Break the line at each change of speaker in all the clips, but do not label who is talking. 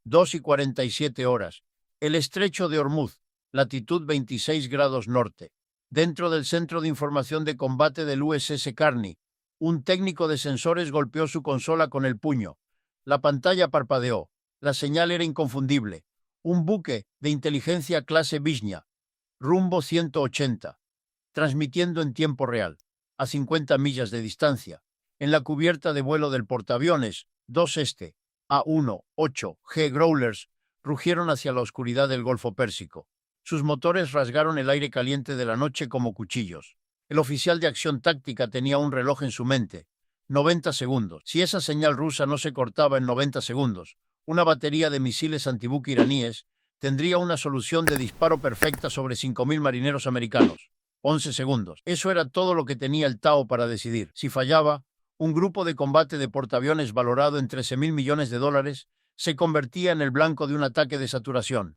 2:47. El estrecho de Hormuz, latitud 26 grados norte. Dentro del centro de información de combate del USS Carney, un técnico de sensores golpeó su consola con el puño. La pantalla parpadeó. La señal era inconfundible. Un buque de inteligencia clase Vishnya, rumbo 180, transmitiendo en tiempo real, a 50 millas de distancia, en la cubierta de vuelo del portaaviones. Dos A-1-8G Growlers rugieron hacia la oscuridad del Golfo Pérsico. Sus motores rasgaron el aire caliente de la noche como cuchillos. El oficial de acción táctica tenía un reloj en su mente. 90 segundos. Si esa señal rusa no se cortaba en 90 segundos, una batería de misiles antibuque iraníes tendría una solución de disparo perfecta sobre 5.000 marineros americanos. 11 segundos. Eso era todo lo que tenía el Tao para decidir. Si fallaba, un grupo de combate de portaaviones valorado en $13.000 millones se convertía en el blanco de un ataque de saturación.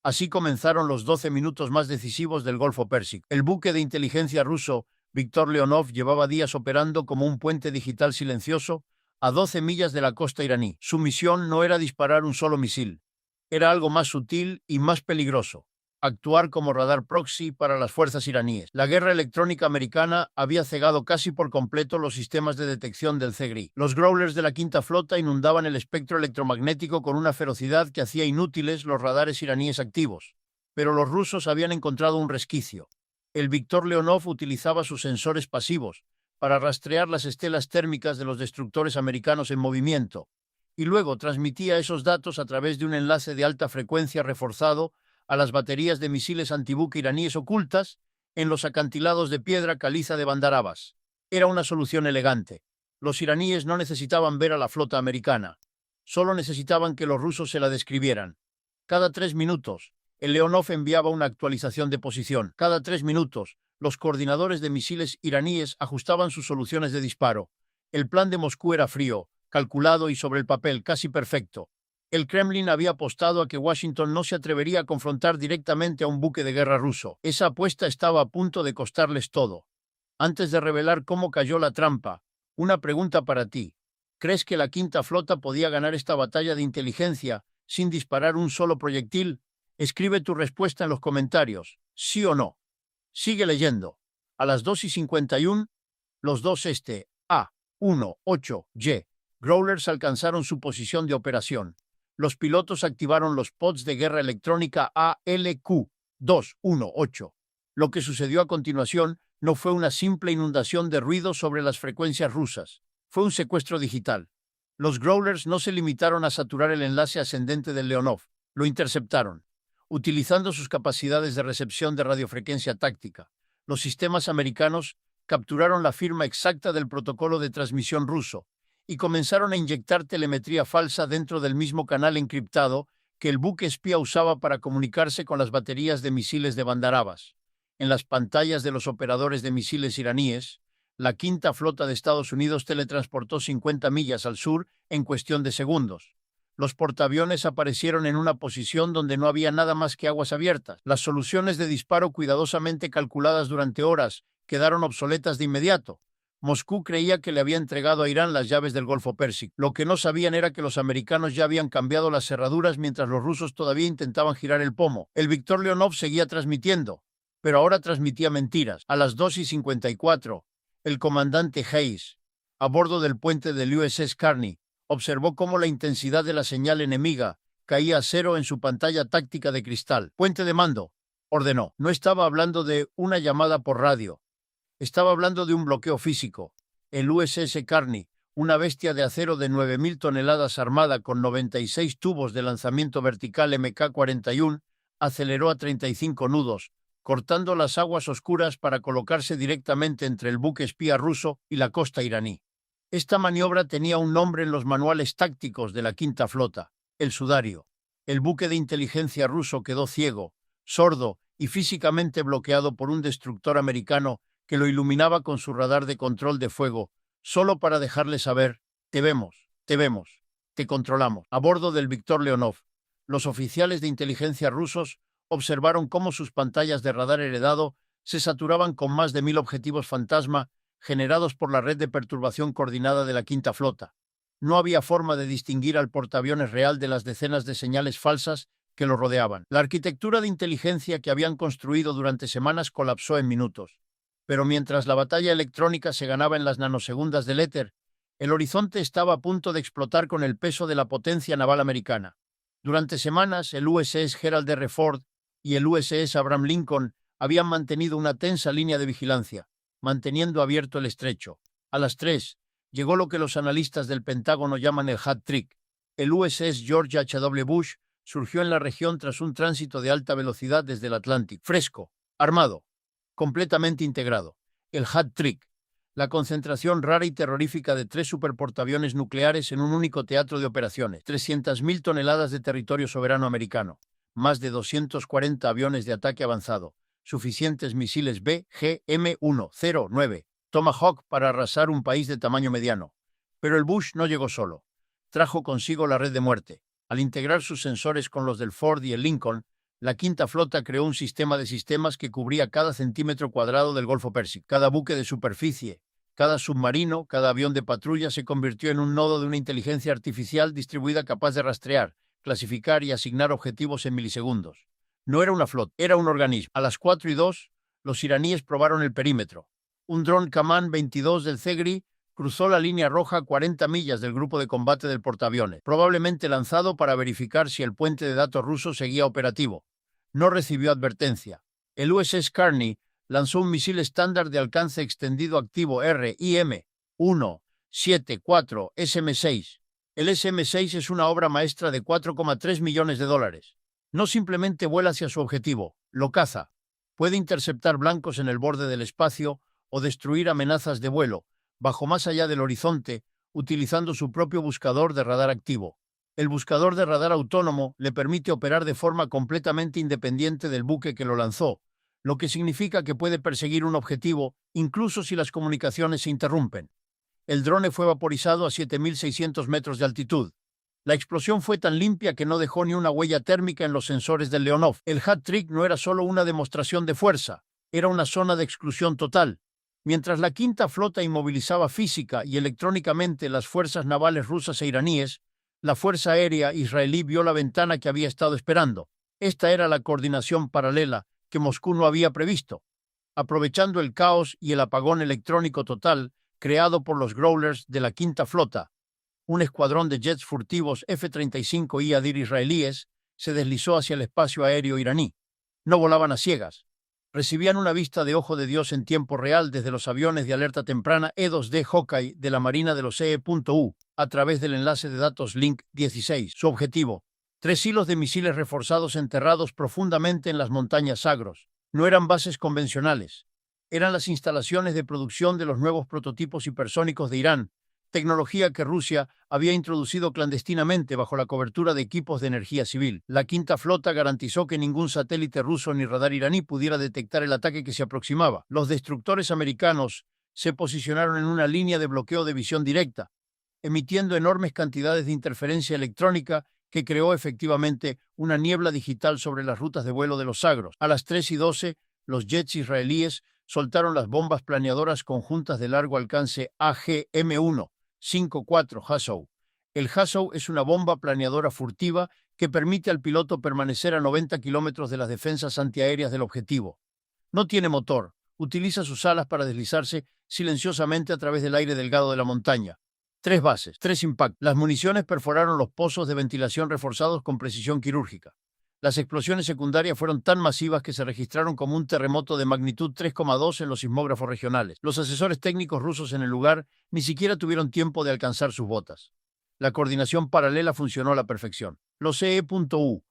Así comenzaron los 12 minutos más decisivos del Golfo Pérsico. El buque de inteligencia ruso Viktor Leonov llevaba días operando como un puente digital silencioso a 12 millas de la costa iraní. Su misión no era disparar un solo misil. Era algo más sutil y más peligroso: actuar como radar proxy para las fuerzas iraníes. La guerra electrónica americana había cegado casi por completo los sistemas de detección del CGRI. Los Growlers de la Quinta Flota inundaban el espectro electromagnético con una ferocidad que hacía inútiles los radares iraníes activos. Pero los rusos habían encontrado un resquicio. El Viktor Leonov utilizaba sus sensores pasivos para rastrear las estelas térmicas de los destructores americanos en movimiento, y luego transmitía esos datos a través de un enlace de alta frecuencia reforzado a las baterías de misiles antibuque iraníes ocultas en los acantilados de piedra caliza de Bandar Abbas. Era una solución elegante. Los iraníes no necesitaban ver a la flota americana. Solo necesitaban que los rusos se la describieran. Cada 3 minutos, el Leonov enviaba una actualización de posición. Cada 3 minutos, los coordinadores de misiles iraníes ajustaban sus soluciones de disparo. El plan de Moscú era frío, calculado y sobre el papel casi perfecto. El Kremlin había apostado a que Washington no se atrevería a confrontar directamente a un buque de guerra ruso. Esa apuesta estaba a punto de costarles todo. Antes de revelar cómo cayó la trampa, una pregunta para ti. ¿Crees que la Quinta Flota podía ganar esta batalla de inteligencia sin disparar un solo proyectil? Escribe tu respuesta en los comentarios, sí o no. Sigue leyendo. A las 2:51, los dos A-1-8G Growlers alcanzaron su posición de operación. Los pilotos activaron los pods de guerra electrónica ALQ-218. Lo que sucedió a continuación no fue una simple inundación de ruido sobre las frecuencias rusas. Fue un secuestro digital. Los Growlers no se limitaron a saturar el enlace ascendente del Leonov. Lo interceptaron. Utilizando sus capacidades de recepción de radiofrecuencia táctica, los sistemas americanos capturaron la firma exacta del protocolo de transmisión ruso y comenzaron a inyectar telemetría falsa dentro del mismo canal encriptado que el buque espía usaba para comunicarse con las baterías de misiles de Bandar Abbas. En las pantallas de los operadores de misiles iraníes, la Quinta Flota de Estados Unidos teletransportó 50 millas al sur en cuestión de segundos. Los portaaviones aparecieron en una posición donde no había nada más que aguas abiertas. Las soluciones de disparo cuidadosamente calculadas durante horas quedaron obsoletas de inmediato. Moscú creía que le había entregado a Irán las llaves del Golfo Pérsico. Lo que no sabían era que los americanos ya habían cambiado las cerraduras mientras los rusos todavía intentaban girar el pomo. El Viktor Leonov seguía transmitiendo, pero ahora transmitía mentiras. A las 2:54, el comandante Hayes, a bordo del puente del USS Carney, observó cómo la intensidad de la señal enemiga caía a cero en su pantalla táctica de cristal. «Puente de mando», ordenó. No estaba hablando de una llamada por radio. Estaba hablando de un bloqueo físico. El USS Carney, una bestia de acero de 9.000 toneladas armada con 96 tubos de lanzamiento vertical Mk-41, aceleró a 35 nudos, cortando las aguas oscuras para colocarse directamente entre el buque espía ruso y la costa iraní. Esta maniobra tenía un nombre en los manuales tácticos de la Quinta Flota: el Sudario. El buque de inteligencia ruso quedó ciego, sordo y físicamente bloqueado por un destructor americano que lo iluminaba con su radar de control de fuego, solo para dejarle saber: te vemos, te controlamos. A bordo del Viktor Leonov, los oficiales de inteligencia rusos observaron cómo sus pantallas de radar heredado se saturaban con más de 1.000 objetivos fantasma generados por la red de perturbación coordinada de la Quinta Flota. No había forma de distinguir al portaaviones real de las decenas de señales falsas que lo rodeaban. La arquitectura de inteligencia que habían construido durante semanas colapsó en minutos. Pero mientras la batalla electrónica se ganaba en las nanosegundas del éter, el horizonte estaba a punto de explotar con el peso de la potencia naval americana. Durante semanas, el USS Gerald R. Ford y el USS Abraham Lincoln habían mantenido una tensa línea de vigilancia, manteniendo abierto el estrecho. A las 3, llegó lo que los analistas del Pentágono llaman el hat trick. El USS George H.W. Bush surgió en la región tras un tránsito de alta velocidad desde el Atlántico, fresco, armado, completamente integrado. El hat trick, la concentración rara y terrorífica de 3 superportaaviones nucleares en un único teatro de operaciones, 300.000 toneladas de territorio soberano americano, más de 240 aviones de ataque avanzado, suficientes misiles BGM-109, Tomahawk para arrasar un país de tamaño mediano. Pero el Bush no llegó solo. Trajo consigo la red de muerte. Al integrar sus sensores con los del Ford y el Lincoln, la Quinta Flota creó un sistema de sistemas que cubría cada centímetro cuadrado del Golfo Pérsico. Cada buque de superficie, cada submarino, cada avión de patrulla se convirtió en un nodo de una inteligencia artificial distribuida capaz de rastrear, clasificar y asignar objetivos en milisegundos. No era una flota, era un organismo. A las 4:02, los iraníes probaron el perímetro. Un dron Kaman 22 del Zegri cruzó la línea roja a 40 millas del grupo de combate del portaaviones, probablemente lanzado para verificar si el puente de datos ruso seguía operativo. No recibió advertencia. El USS Carney lanzó un misil estándar de alcance extendido activo RIM-174 SM-6. El SM-6 es una obra maestra de $4,3 millones. No simplemente vuela hacia su objetivo, lo caza. Puede interceptar blancos en el borde del espacio o destruir amenazas de vuelo, bajo más allá del horizonte, utilizando su propio buscador de radar activo. El buscador de radar autónomo le permite operar de forma completamente independiente del buque que lo lanzó, lo que significa que puede perseguir un objetivo incluso si las comunicaciones se interrumpen. El drone fue vaporizado a 7.600 metros de altitud. La explosión fue tan limpia que no dejó ni una huella térmica en los sensores del Leonov. El hat trick no era solo una demostración de fuerza, era una zona de exclusión total. Mientras la Quinta Flota inmovilizaba física y electrónicamente las fuerzas navales rusas e iraníes, la Fuerza Aérea israelí vio la ventana que había estado esperando. Esta era la coordinación paralela que Moscú no había previsto. Aprovechando el caos y el apagón electrónico total creado por los Growlers de la Quinta Flota, un escuadrón de jets furtivos F-35 Iadir israelíes se deslizó hacia el espacio aéreo iraní. No volaban a ciegas. Recibían una vista de ojo de Dios en tiempo real desde los aviones de alerta temprana E-2D Hawkeye de la Marina de los E.U a través del enlace de datos Link 16. Su objetivo: 3 hilos de misiles reforzados enterrados profundamente en las montañas Zagros. No eran bases convencionales. Eran las instalaciones de producción de los nuevos prototipos hipersónicos de Irán, tecnología que Rusia había introducido clandestinamente bajo la cobertura de equipos de energía civil. La Quinta Flota garantizó que ningún satélite ruso ni radar iraní pudiera detectar el ataque que se aproximaba. Los destructores americanos se posicionaron en una línea de bloqueo de visión directa, emitiendo enormes cantidades de interferencia electrónica que creó efectivamente una niebla digital sobre las rutas de vuelo de los Zagros. A las 3:12, los jets israelíes soltaron las bombas planeadoras conjuntas de largo alcance AGM-154 Hassow. El Hassow es una bomba planeadora furtiva que permite al piloto permanecer a 90 kilómetros de las defensas antiaéreas del objetivo. No tiene motor, utiliza sus alas para deslizarse silenciosamente a través del aire delgado de la montaña. 3 bases, 3 impactos. Las municiones perforaron los pozos de ventilación reforzados con precisión quirúrgica. Las explosiones secundarias fueron tan masivas que se registraron como un terremoto de magnitud 3,2 en los sismógrafos regionales. Los asesores técnicos rusos en el lugar ni siquiera tuvieron tiempo de alcanzar sus botas. La coordinación paralela funcionó a la perfección. Los E.U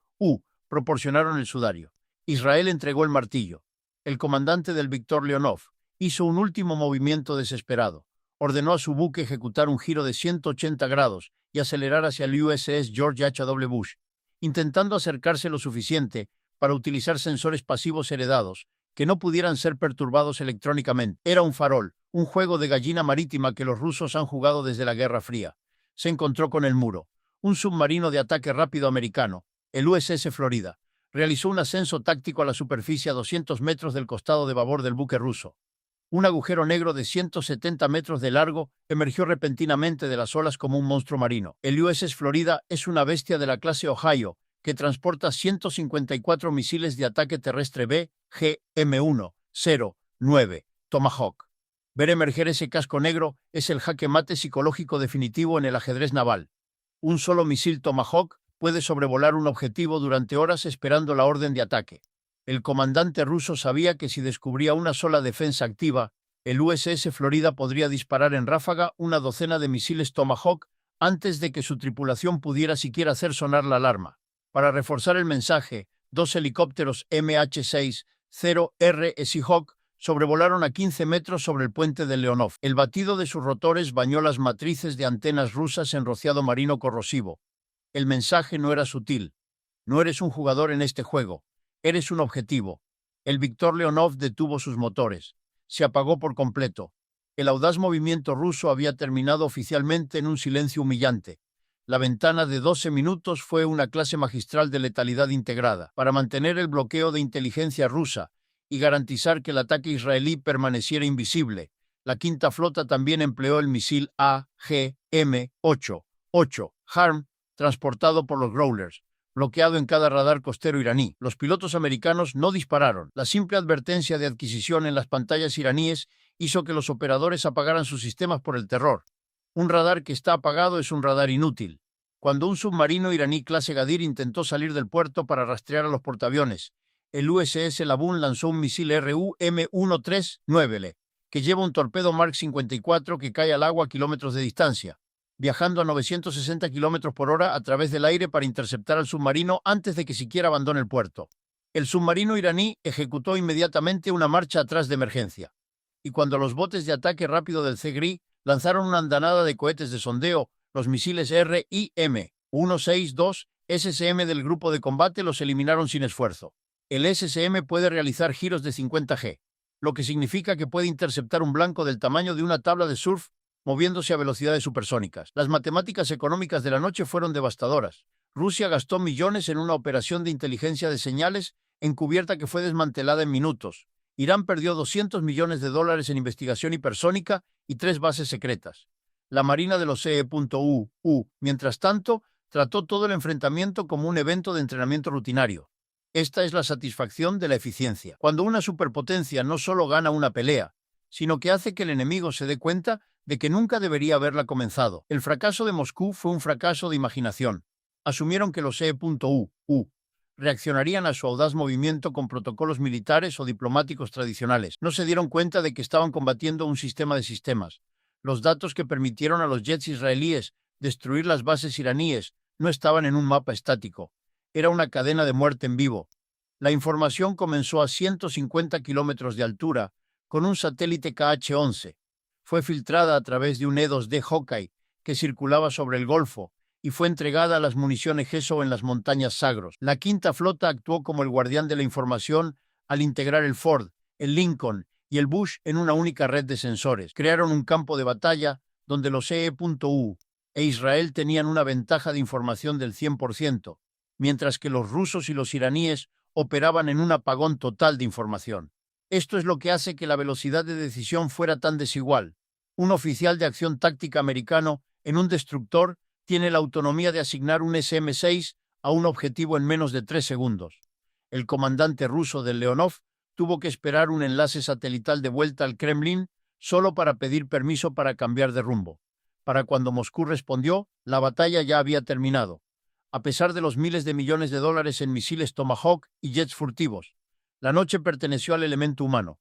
proporcionaron el sudario. Israel entregó el martillo. El comandante del Viktor Leonov hizo un último movimiento desesperado. Ordenó a su buque ejecutar un giro de 180 grados y acelerar hacia el USS George H.W. Bush, intentando acercarse lo suficiente para utilizar sensores pasivos heredados que no pudieran ser perturbados electrónicamente. Era un farol, un juego de gallina marítima que los rusos han jugado desde la Guerra Fría. Se encontró con el muro. Un submarino de ataque rápido americano, el USS Florida, realizó un ascenso táctico a la superficie a 200 metros del costado de babor del buque ruso. Un agujero negro de 170 metros de largo emergió repentinamente de las olas como un monstruo marino. El USS Florida es una bestia de la clase Ohio que transporta 154 misiles de ataque terrestre BGM-109 Tomahawk. Ver emerger ese casco negro es el jaque mate psicológico definitivo en el ajedrez naval. Un solo misil Tomahawk puede sobrevolar un objetivo durante horas esperando la orden de ataque. El comandante ruso sabía que si descubría una sola defensa activa, el USS Florida podría disparar en ráfaga una docena de misiles Tomahawk antes de que su tripulación pudiera siquiera hacer sonar la alarma. Para reforzar el mensaje, 2 helicópteros MH-60R Seahawk sobrevolaron a 15 metros sobre el puente de Leonov. El batido de sus rotores bañó las matrices de antenas rusas en rociado marino corrosivo. El mensaje no era sutil. No eres un jugador en este juego. Eres un objetivo. El Viktor Leonov detuvo sus motores. Se apagó por completo. El audaz movimiento ruso había terminado oficialmente en un silencio humillante. La ventana de 12 minutos fue una clase magistral de letalidad integrada para mantener el bloqueo de inteligencia rusa y garantizar que el ataque israelí permaneciera invisible. La Quinta Flota también empleó el misil AGM-8 HARM, transportado por los Growlers, bloqueado en cada radar costero iraní. Los pilotos americanos no dispararon. La simple advertencia de adquisición en las pantallas iraníes hizo que los operadores apagaran sus sistemas por el terror. Un radar que está apagado es un radar inútil. Cuando un submarino iraní clase Gadir intentó salir del puerto para rastrear a los portaaviones, el USS Laboon lanzó un misil RU-M139L, que lleva un torpedo Mark 54 que cae al agua a kilómetros de distancia, viajando a 960 kilómetros por hora a través del aire para interceptar al submarino antes de que siquiera abandone el puerto. El submarino iraní ejecutó inmediatamente una marcha atrás de emergencia. Y cuando los botes de ataque rápido del CGRI lanzaron una andanada de cohetes de sondeo, los misiles RIM-162 SSM del grupo de combate los eliminaron sin esfuerzo. El SSM puede realizar giros de 50G, lo que significa que puede interceptar un blanco del tamaño de una tabla de surf moviéndose a velocidades supersónicas. Las matemáticas económicas de la noche fueron devastadoras. Rusia gastó millones en una operación de inteligencia de señales encubierta que fue desmantelada en minutos. Irán perdió $200 millones en investigación hipersónica y 3 bases secretas. La Marina de los mientras tanto, trató todo el enfrentamiento como un evento de entrenamiento rutinario. Esta es la satisfacción de la eficiencia. Cuando una superpotencia no solo gana una pelea, sino que hace que el enemigo se dé cuenta de que nunca debería haberla comenzado. El fracaso de Moscú fue un fracaso de imaginación. Asumieron que los reaccionarían a su audaz movimiento con protocolos militares o diplomáticos tradicionales. No se dieron cuenta de que estaban combatiendo un sistema de sistemas. Los datos que permitieron a los jets israelíes destruir las bases iraníes no estaban en un mapa estático. Era una cadena de muerte en vivo. La información comenzó a 150 kilómetros de altura con un satélite KH-11. Fue filtrada a través de un E-2D Hawkeye que circulaba sobre el Golfo y fue entregada a las municiones GESO en las montañas Zagros. La Quinta Flota actuó como el guardián de la información al integrar el Ford, el Lincoln y el Bush en una única red de sensores. Crearon un campo de batalla donde los e Israel tenían una ventaja de información del 100%, mientras que los rusos y los iraníes operaban en un apagón total de información. Esto es lo que hace que la velocidad de decisión fuera tan desigual. Un oficial de acción táctica americano en un destructor tiene la autonomía de asignar un SM-6 a un objetivo en menos de 3 segundos. El comandante ruso del Leonov tuvo que esperar un enlace satelital de vuelta al Kremlin solo para pedir permiso para cambiar de rumbo. Para cuando Moscú respondió, la batalla ya había terminado. A pesar de los miles de millones de dólares en misiles Tomahawk y jets furtivos, la noche perteneció al elemento humano.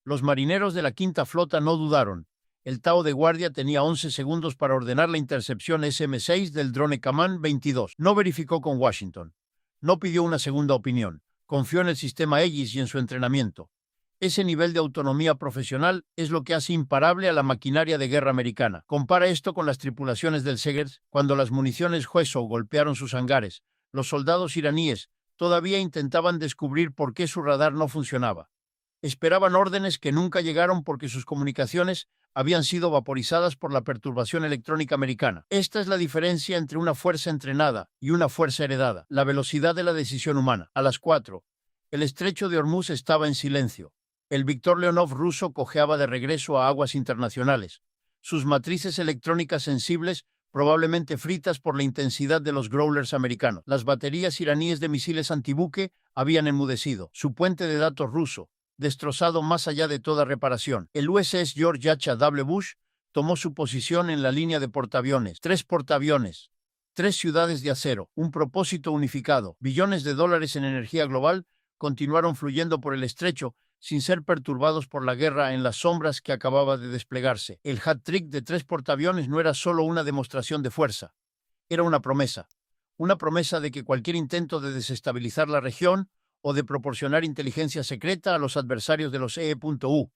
Los marineros de la Quinta Flota no dudaron. El Tao de guardia tenía 11 segundos para ordenar la intercepción SM-6 del drone Kaman-22. No verificó con Washington. No pidió una segunda opinión. Confió en el sistema Aegis y en su entrenamiento. Ese nivel de autonomía profesional es lo que hace imparable a la maquinaria de guerra americana. Compara esto con las tripulaciones del Segers. Cuando las municiones Hueso golpearon sus hangares, los soldados iraníes todavía intentaban descubrir por qué su radar no funcionaba. Esperaban órdenes que nunca llegaron porque sus comunicaciones habían sido vaporizadas por la perturbación electrónica americana. Esta es la diferencia entre una fuerza entrenada y una fuerza heredada. La velocidad de la decisión humana. A las 4, el estrecho de Hormuz estaba en silencio. El Viktor Leonov ruso cojeaba de regreso a aguas internacionales. Sus matrices electrónicas sensibles probablemente fritas por la intensidad de los growlers americanos. Las baterías iraníes de misiles antibuque habían enmudecido. Su puente de datos ruso, destrozado más allá de toda reparación. El USS George H.W. Bush tomó su posición en la línea de portaaviones. 3 portaaviones, 3 ciudades de acero, un propósito unificado. Billones de dólares en energía global continuaron fluyendo por el estrecho sin ser perturbados por la guerra en las sombras que acababa de desplegarse. El hat-trick de 3 portaaviones no era solo una demostración de fuerza, era una promesa de que cualquier intento de desestabilizar la región o de proporcionar inteligencia secreta a los adversarios de los EE.U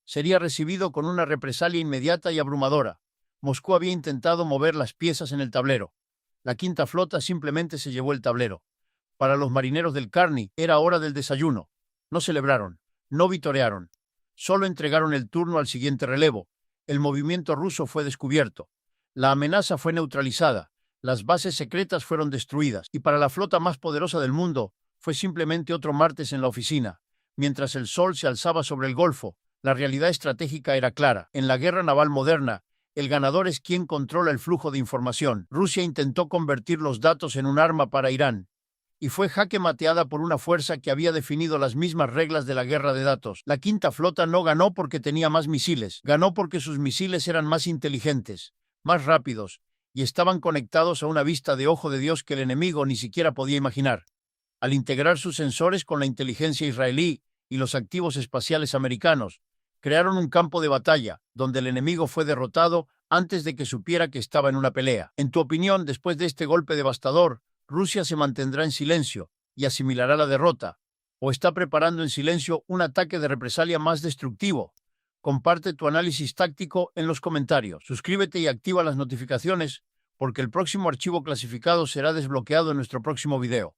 sería recibido con una represalia inmediata y abrumadora. Moscú había intentado mover las piezas en el tablero. La quinta flota simplemente se llevó el tablero. Para los marineros del Carney era hora del desayuno. No celebraron, no vitorearon, solo entregaron el turno al siguiente relevo. El movimiento ruso fue descubierto. La amenaza fue neutralizada. Las bases secretas fueron destruidas. Y para la flota más poderosa del mundo, fue simplemente otro martes en la oficina. Mientras el sol se alzaba sobre el Golfo, la realidad estratégica era clara. En la guerra naval moderna, el ganador es quien controla el flujo de información. Rusia intentó convertir los datos en un arma para Irán, y fue jaque mateada por una fuerza que había definido las mismas reglas de la guerra de datos. La quinta flota no ganó porque tenía más misiles, ganó porque sus misiles eran más inteligentes, más rápidos, y estaban conectados a una vista de ojo de Dios que el enemigo ni siquiera podía imaginar. Al integrar sus sensores con la inteligencia israelí y los activos espaciales americanos, crearon un campo de batalla donde el enemigo fue derrotado antes de que supiera que estaba en una pelea. En tu opinión, después de este golpe devastador, ¿Rusia se mantendrá en silencio y asimilará la derrota, o está preparando en silencio un ataque de represalia más destructivo? Comparte tu análisis táctico en los comentarios. Suscríbete y activa las notificaciones porque el próximo archivo clasificado será desbloqueado en nuestro próximo video.